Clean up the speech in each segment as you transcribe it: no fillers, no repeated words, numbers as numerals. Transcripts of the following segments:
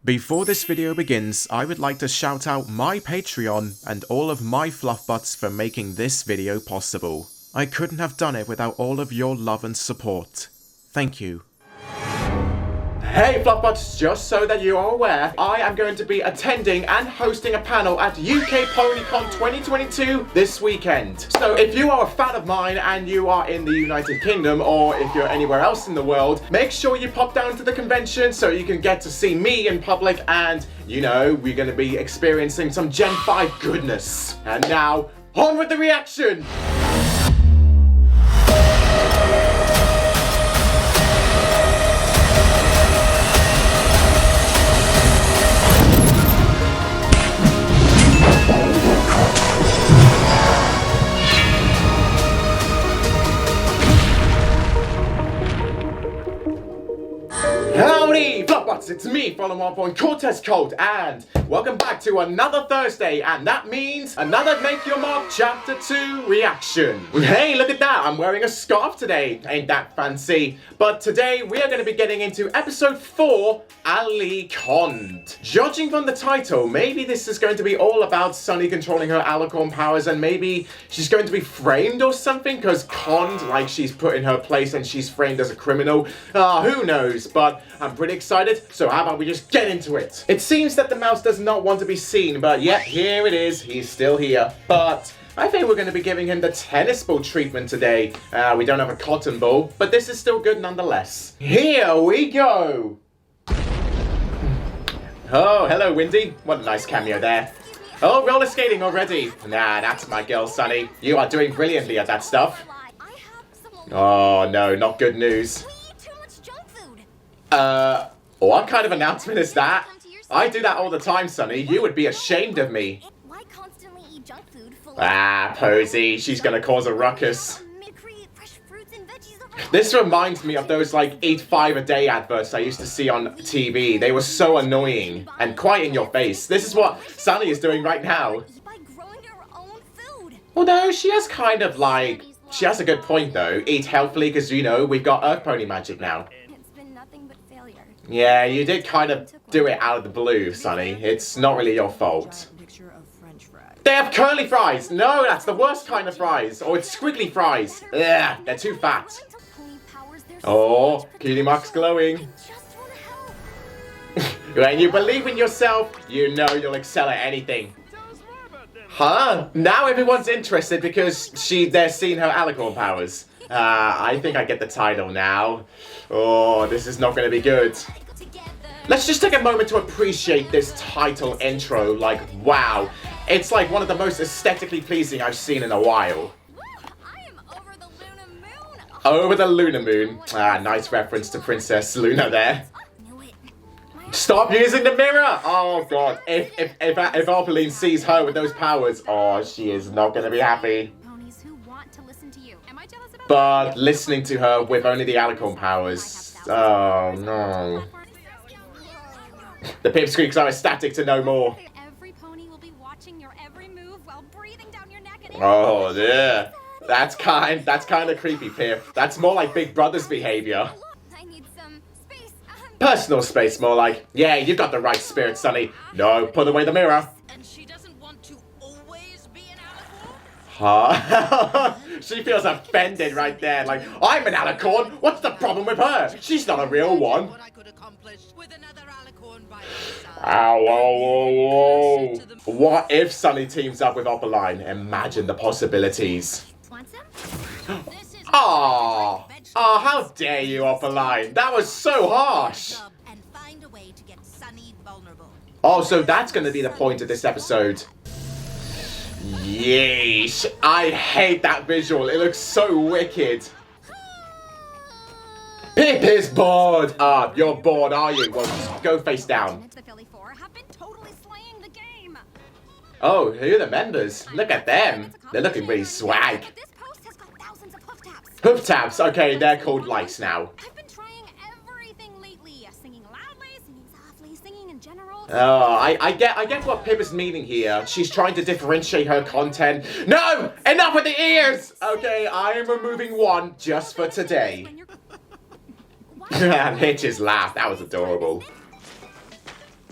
Before this video begins, I would like to shout out my Patreon and all of my fluffbutts for making this video possible. I couldn't have done it without all of your love and support. Thank you. Hey Fluffbutts, just so that you are aware, I am going to be attending and hosting a panel at UKPonyCon2022 this weekend. So if you are a fan of mine and you are in the United Kingdom, or if you're anywhere else in the world, make sure you pop down to the convention so you can get to see me in public and, you know, we're going to be experiencing some Gen 5 goodness. And now, on with the reaction! Howdy, Fluffbutts, it's me, FaolanCortez's Code, and welcome back to another Thursday, and that means another Make Your Mark Chapter 2 reaction. Hey, look at that, I'm wearing a scarf today, ain't that fancy? But today we are going to be getting into episode 4, Alicorn. Judging from the title, maybe this is going to be all about Sunny controlling her Alicorn powers, and maybe she's going to be framed or something, because conned, like she's put in her place and she's framed as a criminal. Who knows, but I'm pretty excited, so how about we just get into it? It seems that the mouse does not want to be seen, but yet here it is, he's still here. But I think we're going to be giving him the tennis ball treatment today. We don't have a cotton ball, but this is still good nonetheless. Here we go! Oh, hello Windy. What a nice cameo there. Oh, roller skating already. Nah, that's my girl, Sunny. You are doing brilliantly at that stuff. Oh no, not good news. What kind of announcement is that? I do that all the time, Sunny. You would be ashamed of me. Why constantly eat junk food full of Posy. She's gonna cause a ruckus. This reminds me of those, like, eat 5 a day adverts I used to see on TV. They were so annoying and quite in your face. This is what Sunny is doing right now. by growing your own food. Although she has kind of, like, she has a good point, though. Eat healthily because, you know, we've got Earth Pony magic now. It's been nothing but failure. Yeah, you did kind of do it out of the blue, Sunny. It's not really your fault. They have curly fries! No, that's the worst kind of fries. Or it's squiggly fries. Ugh, they're too fat. Oh, cutie mark's glowing. When you believe in yourself, you know you'll excel at anything. Huh? Now everyone's interested because they're seeing her Alicorn powers. I think I get the title now. Oh, this is not going to be good. Let's just take a moment to appreciate this title intro. Like, wow. It's like one of the most aesthetically pleasing I've seen in a while. Over the Lunar Moon. Nice reference to Princess Luna there. Stop using the mirror! Oh god, if Opaline sees her with those powers, oh, she is not gonna be happy. But listening to her with only the Alicorn powers, oh no. The pipsqueaks are ecstatic to know more. Oh yeah. That's kind of creepy, Pip. That's more like Big Brother's behavior. I need some space. Personal space, more like. Yeah, you've got the right spirit, Sunny. No, put away the mirror. And she doesn't want to always be an Alicorn? Huh? She feels offended right there. Like, I'm an Alicorn. What's the problem with her? She's not a real one. What I could accomplish with another Alicorn by Ow, whoa, whoa, whoa. What if Sunny teams up with Opaline? Imagine the possibilities. Aww. Oh, how dare you, Opaline? That was so harsh. And find a way to get Sunny vulnerable. Oh, so that's going to be the point of this episode. Yeesh. I hate that visual. It looks so wicked. Pip is bored. You're bored, are you? Well, just go face down. Oh, who are the members? Look at them. They're looking really swag. Hoof taps. Okay, they're called likes now. I've been trying everything lately. Singing loudly, singing softly, singing in general. Oh, I get what Pip is meaning here. She's trying to differentiate her content. No! Enough with the ears! Okay, I am removing one just for today. Hitch's laugh. That was adorable.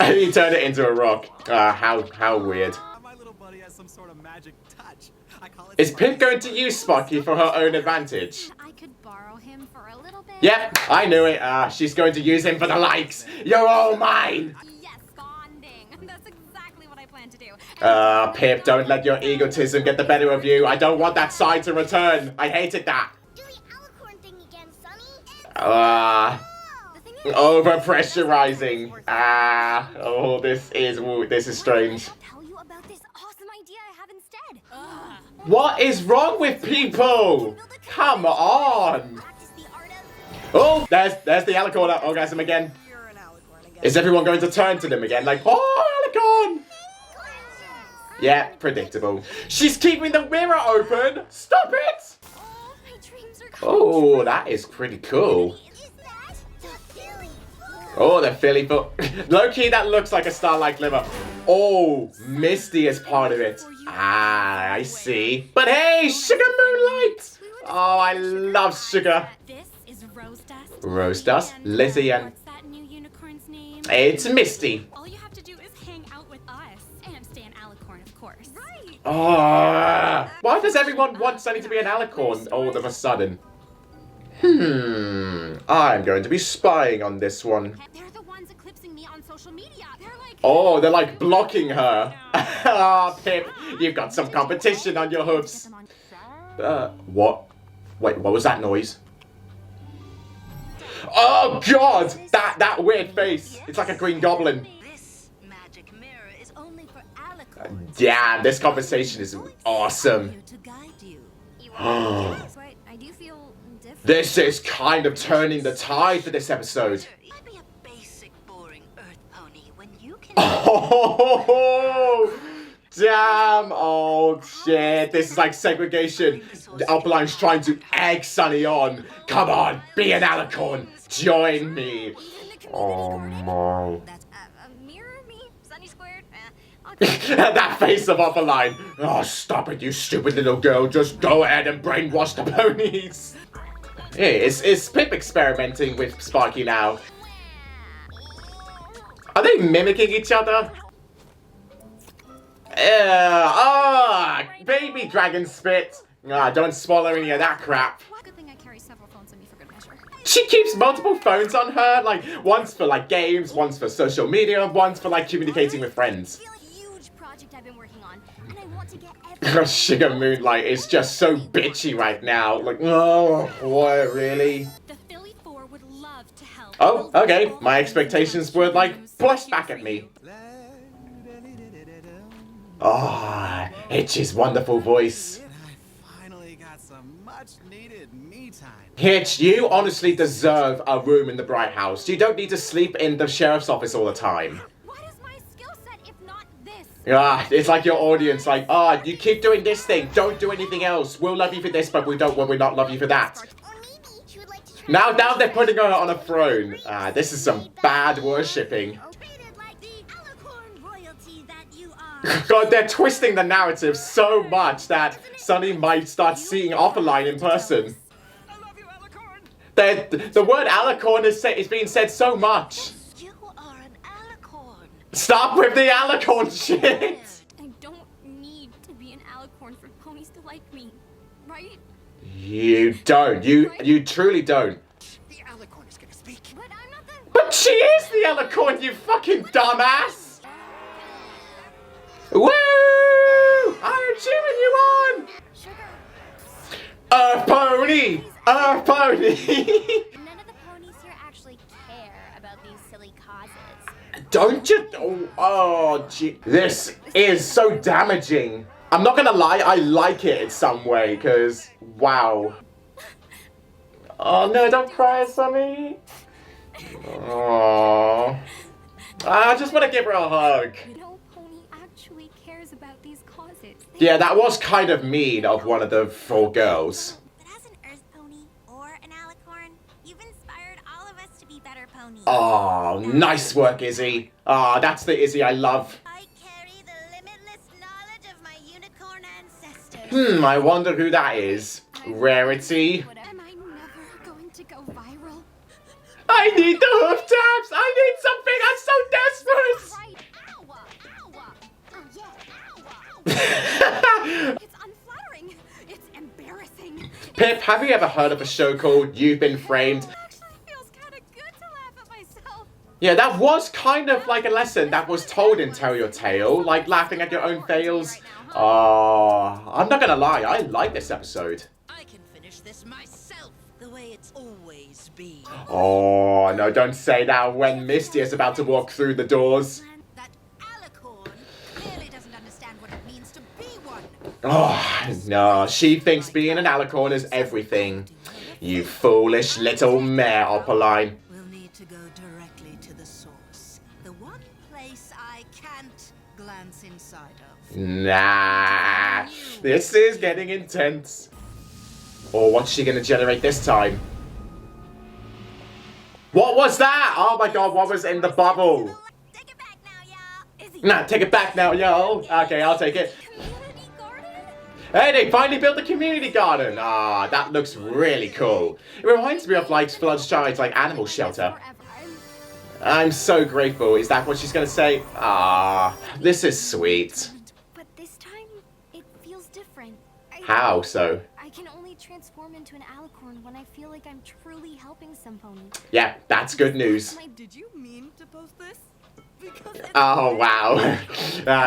He turned it into a rock. How weird. My little buddy has some sort of magic touch. I call it. Is Pip going to use Sparky for her own advantage? I could borrow him for a little bit. Yep, I knew it. She's going to use him for the likes. You're all mine. Yes, bonding. That's exactly what I plan to do. Pip, don't let your egotism get the better of you. I don't want that side to return. I hated that. Do the Alicorn thing again, Sonny. The thing is, Over-pressurizing. Oh, this is strange. I'll tell you about this awesome idea I have instead. What is wrong with people? Come on. Practice the art of. Oh, there's the Alicorn orgasm again. You're an Alicorn again. Is everyone going to turn to them again? Like, oh, Alicorn. Yeah, predictable. She's keeping the mirror open. Stop it. Oh, my dreams are coming Oh, true. that is pretty cool. Is that the Philly? Oh, the Philly foot. Low-key, that looks like a star-like liver. Oh, Misty is part of it. Ah, I see. But hey, Sugar Moonlight. Oh, I love Sugar. This is Rose Dust. Rose Dust, Lizzie, and What's that new unicorn's name? it's Misty. All you have to do is hang out with us and stay an Alicorn, of course. Right. Oh, why does everyone want Sunny to be an Alicorn all of a sudden? I'm going to be spying on this one. They're the ones eclipsing me on social media. Oh, they're like blocking her. Ah, Pip, you've got some competition on your hooves. What? Wait, what was that noise? Oh God, that weird face. It's like a green goblin. This magic mirror is only for Alicorn. Damn, this conversation is awesome. To guide you. So I do feel different. This is kind of turning the tide for this episode. I'd be a basic, boring Earth pony when you can. Oh, damn. Oh, shit. This is like segregation. Alpaline's trying to egg Sunny on. Come on, be an Alicorn. Join me. Oh, my. That's mirror me, Sunny squared. That face of Alpaline. Oh, stop it, you stupid little girl. Just go ahead and brainwash the ponies. Hey, is Pip experimenting with Sparky now? Are they mimicking each other? Baby dragon spit. Don't swallow any of that crap. Good thing I carry several phones on me for good measure. She keeps multiple phones on her, like one's for like games, one's for social media, one's for like communicating with friends. I feel a huge project I've been working on, and I want to get everything. Sugar Moonlight is just so bitchy right now. Like, oh, what, really? The Philly 4 would love to help. Oh, okay. My expectations were like flushed back at me. Ah, Hitch's wonderful voice. I finally got some much-needed me time. Hitch, you honestly deserve a room in the Bright House. You don't need to sleep in the sheriff's office all the time. What is my skill set if not this? It's like your audience, like, you keep doing this thing, don't do anything else. We'll love you for this, but we'll not love you for that. Or maybe she would like to try. Now they're putting her on a throne. This is some bad worshipping. Treated like the Alicorn royalty that you are. God, they're twisting the narrative so much that Sunny might start seeing Alphaline in person. I love you, Alicorn. The word Alicorn is being said so much. You are an Alicorn. Stop with the Alicorn shit! I don't need to be an Alicorn for ponies to like me, right? You don't. You truly don't. The Alicorn is gonna speak. But I'm not the... But she is the Alicorn, you fucking dumbass! Woo! I'm cheering you on! Sugar. Earth Pony! Earth Pony! None of the ponies here actually care about these silly causes. Don't you? Oh, gee. This is so damaging. I'm not gonna lie, I like it in some way, because, wow. Oh no, don't cry, Sunny. Oh. I just want to give her a hug. No pony actually cares about these causes. Yeah, that was kind of mean of one of the 4 girls. But as an Earth pony or an Alicorn, you've inspired all of us to be better ponies. Oh, nice work, Izzy. Ah, that's the Izzy I love. I carry the limitless knowledge of my unicorn ancestors. I wonder who that is. Rarity. Am I never going to go viral? I need the hoof taps. I need something. I'm so desperate. Right. Ow, It's unflattering. It's embarrassing. Pip, have you ever heard of a show called You've Been Framed? It actually feels kind of good to laugh at myself. Yeah, that was kind of like a lesson that was told in Tell Your Tale, like laughing at your own fails. I'm not gonna lie, I like this episode. I can finish this myself, the way it's always been. Oh, no, don't say that when Misty is about to walk through the doors. That Alicorn clearly doesn't understand what it means to be one. Oh, no, she thinks being an Alicorn is everything. You foolish little mare, Opaline. We'll need to go directly to the source. The one place I can't glance inside of. Nah, this is getting intense. Or what's she gonna generate this time? What was that? Oh my god, what was in the bubble? Take it back now, y'all. Izzy. Nah, take it back now, yo. Okay, I'll take it. Community garden? Hey, they finally built the community garden. Ah, that looks really cool. It reminds me of like Floodchide's like animal shelter. Forever. I'm so grateful. Is that what she's gonna say? Ah, this is sweet. But this time, it feels different. How so? I can only transform into an alicorn when I feel like I'm truly helping some pony. Yeah, that's good news. Did you mean to post this? Because it's Oh, wow.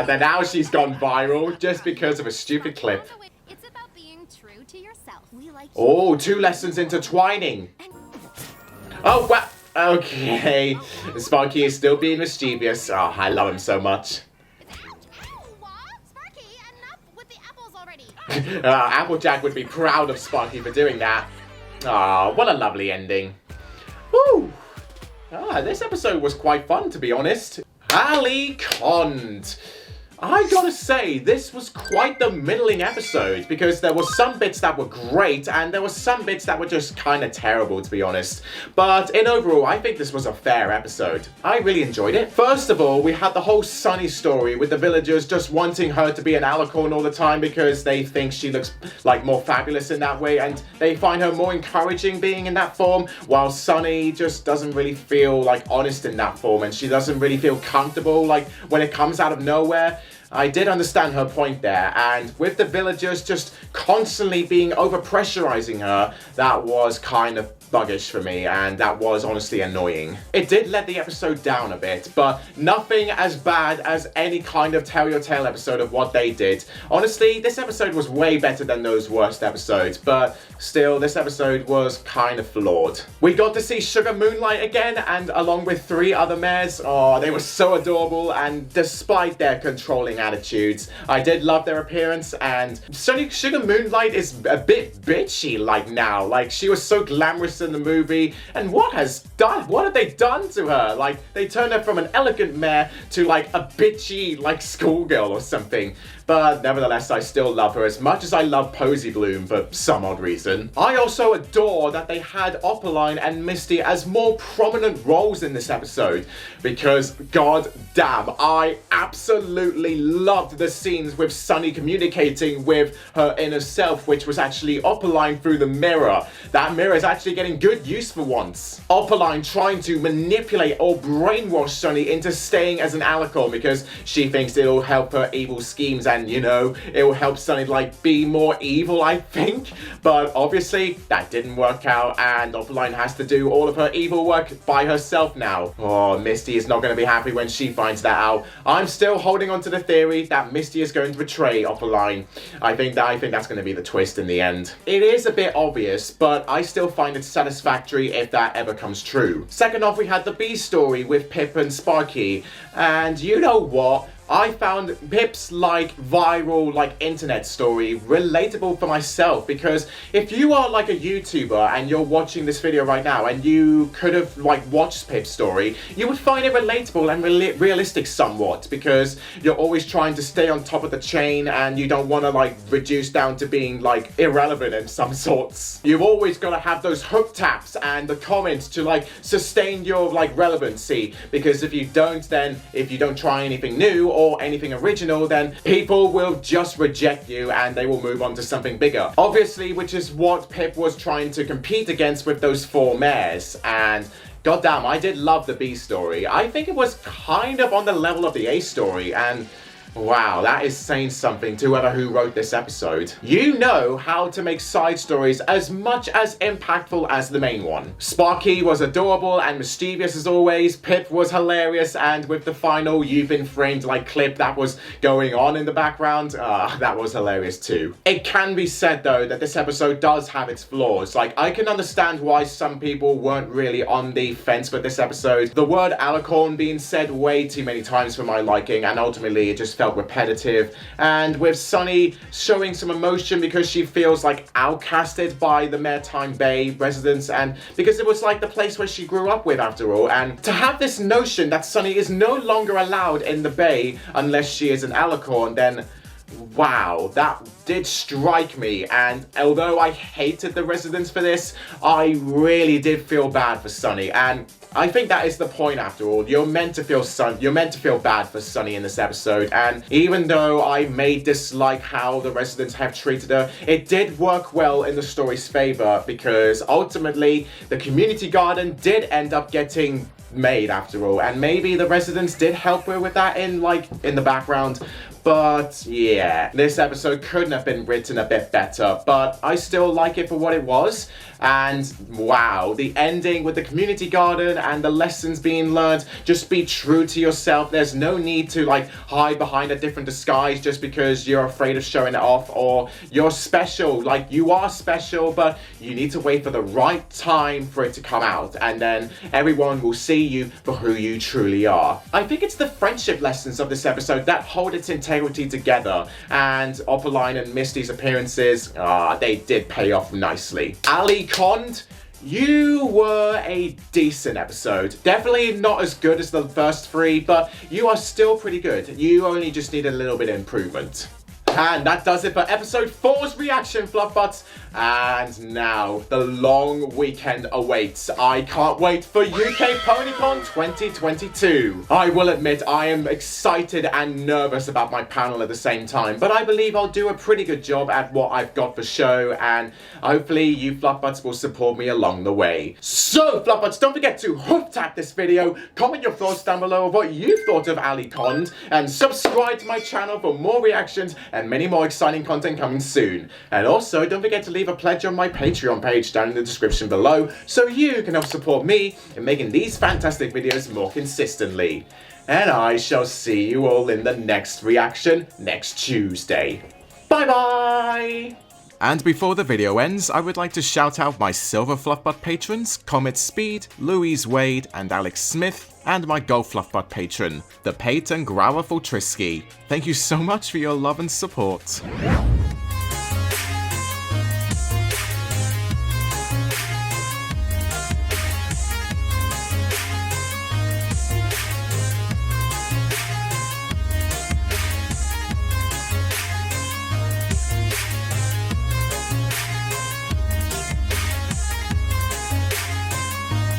Then now she's gone viral just because of a stupid clip. It's about being true to yourself. We like Oh, 2 lessons intertwining. Oh, wow. Okay. Sparky is still being mischievous. Oh, I love him so much. What? Sparky, enough with the apples already. Applejack would be proud of Sparky for doing that. Ah, what a lovely ending. Woo! This episode was quite fun, to be honest. Alicorn. I gotta say, this was quite the middling episode because there were some bits that were great and there were some bits that were just kind of terrible, to be honest. But in overall, I think this was a fair episode. I really enjoyed it. First of all, we had the whole Sunny story with the villagers just wanting her to be an Alicorn all the time because they think she looks like more fabulous in that way and they find her more encouraging being in that form, while Sunny just doesn't really feel like honest in that form and she doesn't really feel comfortable like when it comes out of nowhere. I did understand her point there, and with the villagers just constantly being overpressurizing her, that was kind of buggish for me, and that was honestly annoying. It did let the episode down a bit, but nothing as bad as any kind of Tell Your Tale episode of what they did. Honestly, this episode was way better than those worst episodes, but still, this episode was kind of flawed. We got to see Sugar Moonlight again, and along with 3 other mares. Oh, they were so adorable, and despite their controlling attitudes, I did love their appearance, and Sugar Moonlight is a bit bitchy like now. Like, she was so glamorous in the movie, and what have they done to her? Like, they turned her from an elegant mare to like a bitchy like schoolgirl or something. But nevertheless, I still love her as much as I love Posy Bloom for some odd reason. I also adore that they had Opaline and Misty as more prominent roles in this episode, because god damn, I absolutely loved the scenes with Sunny communicating with her inner self, which was actually Opaline through the mirror. That mirror is actually getting good use for once. Opaline trying to manipulate or brainwash Sunny into staying as an Alicorn because she thinks it'll help her evil schemes and, you know, it will help Sunny like be more evil, I think. But obviously that didn't work out and Opaline has to do all of her evil work by herself now. Oh, Misty is not going to be happy when she finds that out. I'm still holding on to the theory that Misty is going to betray Opaline. I think that's going to be the twist in the end. It is a bit obvious, but I still find it satisfactory if that ever comes true. Second off, we had the B story with Pip and Sparky, and you know what? I found Pip's like viral like internet story relatable for myself, because if you are like a YouTuber and you're watching this video right now and you could have like watched Pip's story, you would find it relatable and realistic somewhat, because you're always trying to stay on top of the chain and you don't want to like reduce down to being like irrelevant in some sorts. You've always got to have those hook taps and the comments to like sustain your like relevancy, because if you don't, then if you don't try anything new or anything original, then people will just reject you and they will move on to something bigger. Obviously, which is what Pip was trying to compete against with those 4 mares, and goddamn, I did love the B story. I think it was kind of on the level of the A story, and wow, that is saying something to whoever who wrote this episode. You know how to make side stories as much as impactful as the main one. Sparky was adorable and mischievous as always, Pip was hilarious, and with the final "you've been framed" like clip that was going on in the background, that was hilarious too. It can be said though that this episode does have its flaws. Like, I can understand why some people weren't really on the fence with this episode. The word Alicorn being said way too many times for my liking, and ultimately it just felt repetitive, and with Sunny showing some emotion because she feels like outcasted by the Maritime Bay residents, and because it was like the place where she grew up with after all, and to have this notion that Sunny is no longer allowed in the Bay unless she is an Alicorn, then wow, that did strike me. And although I hated the residents for this, I really did feel bad for Sunny, and I think that is the point after all. You're meant to feel bad for Sunny in this episode, and even though I may dislike how the residents have treated her, it did work well in the story's favor, because ultimately the community garden did end up getting made after all, and maybe the residents did help her with that in the background. But yeah, this episode couldn't have been written a bit better, but I still like it for what it was. And wow, the ending with the community garden and the lessons being learned, just be true to yourself. There's no need to hide behind a different disguise just because you're afraid of showing it off, or you're special. You are special, but you need to wait for the right time for it to come out, and then everyone will see you for who you truly are. I think it's the friendship lessons of this episode that hold its integrity together, and Opaline and Misty's appearances, they did pay off nicely. Alicorn, you were a decent episode. Definitely not as good as the first three, but you are still pretty good. You only just need a little bit of improvement. And that does it for episode 4's reaction, Fluffbutts. And now, the long weekend awaits. I can't wait for UKPonyCon 2022. I will admit I am excited and nervous about my panel at the same time, but I believe I'll do a pretty good job at what I've got for show, and hopefully you Fluffbutts will support me along the way. So, Fluffbutts, don't forget to hoof tap this video, comment your thoughts down below of what you thought of Alicorn, and subscribe to my channel for more reactions and many more exciting content coming soon. And also, don't forget to leave a pledge on my Patreon page down in the description below, so you can help support me in making these fantastic videos more consistently. And I shall see you all in the next reaction next Tuesday. Bye bye! And before the video ends, I would like to shout out my Silver Fluffbutt patrons, Comet Speed, Louise Wade, and Alex Smith, and my Gold Fluffbutt patron, the Pate and Growlerful Trisky. Thank you so much for your love and support.